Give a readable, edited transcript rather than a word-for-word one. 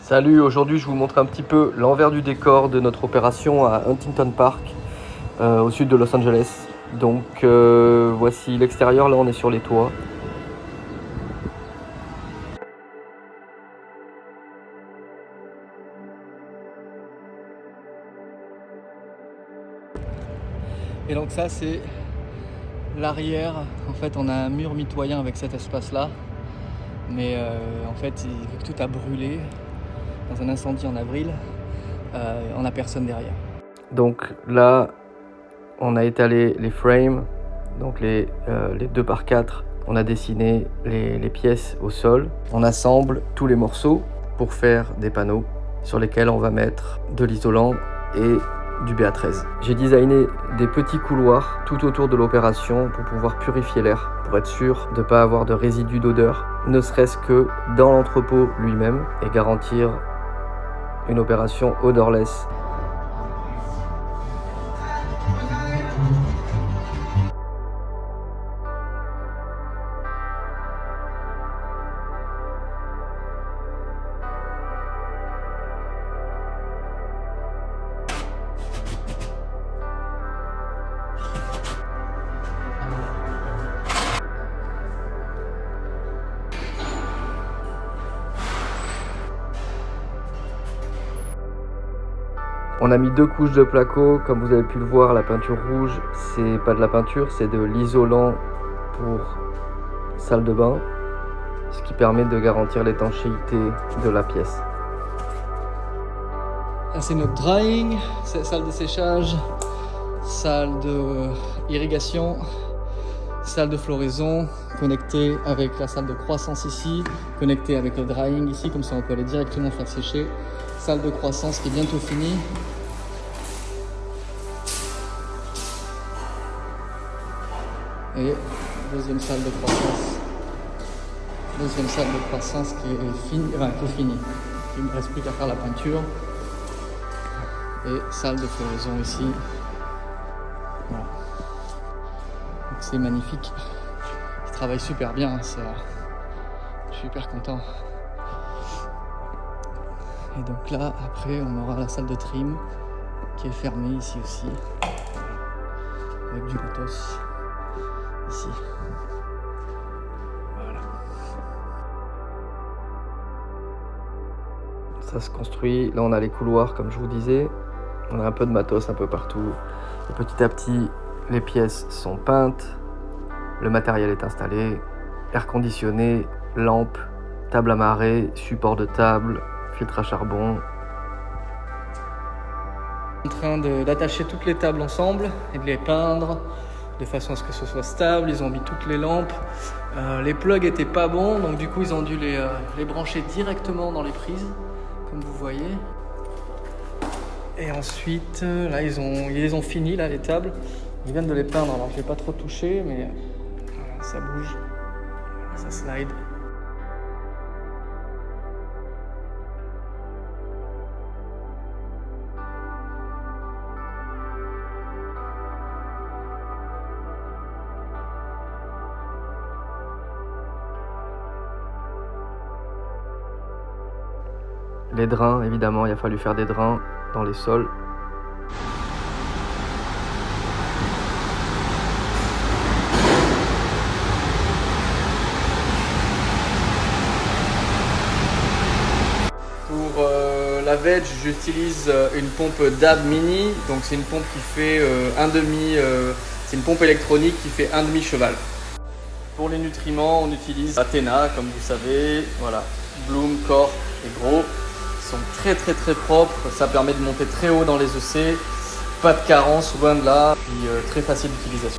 Salut, aujourd'hui je vous montre un petit peu l'envers du décor de notre opération à Huntington Park, au sud de Los Angeles. Donc voici l'extérieur, là on est sur les toits. Et donc ça c'est l'arrière. En fait on a un mur mitoyen avec cet espace là. Mais en fait vu que tout a brûlé dans un incendie en avril, on n'a personne derrière. Donc là on a étalé les frames, donc les 2x4. On a dessiné les pièces au sol. On assemble tous les morceaux pour faire des panneaux sur lesquels on va mettre de l'isolant et du BA13. J'ai designé des petits couloirs tout autour de l'opération pour pouvoir purifier l'air, pour être sûr de ne pas avoir de résidus d'odeur, ne serait-ce que dans l'entrepôt lui-même, et garantir une opération odorless. On a mis 2 couches de placo, comme vous avez pu le voir, la peinture rouge, c'est pas de la peinture, c'est de l'isolant pour salle de bain, ce qui permet de garantir l'étanchéité de la pièce. Là c'est notre drying, salle de séchage, salle de irrigation, salle de floraison, connectée avec la salle de croissance ici, connectée avec le drying ici, comme ça on peut aller directement faire sécher. Salle de croissance qui est bientôt finie. Et deuxième salle de croissance. Deuxième salle de croissance qui est finie, Il ne me reste plus qu'à faire la peinture. Et salle de floraison ici. Voilà. Donc c'est magnifique. Il travaille super bien. Je suis hyper content. Et donc là, après, on aura la salle de trim qui est fermée ici aussi, avec du matos ici. Voilà. Ça se construit. Là, on a les couloirs, comme je vous disais. On a un peu de matos un peu partout. Et petit à petit, les pièces sont peintes. Le matériel est installé. Air conditionné, lampe, table à marée, support de table, filtre à charbon. En train d'attacher toutes les tables ensemble et de les peindre de façon à ce que ce soit stable. Ils ont mis toutes les lampes. Les plugs étaient pas bons, donc du coup ils ont dû les brancher directement dans les prises, comme vous voyez. Et ensuite, là ils les ont finis, là, les tables. Ils viennent de les peindre, alors je vais pas trop toucher, mais voilà, ça bouge, ça slide. Les drains, évidemment, il a fallu faire des drains dans les sols. Pour la veg, j'utilise une pompe DAB Mini. Donc c'est une pompe qui fait c'est une pompe électronique qui fait 1,5 cheval. Pour les nutriments, on utilise Athena, comme vous savez. Voilà, Bloom, Core et Gros. Sont très propres, ça permet de monter très haut dans les EC, pas de carence, loin de là, puis très facile d'utilisation.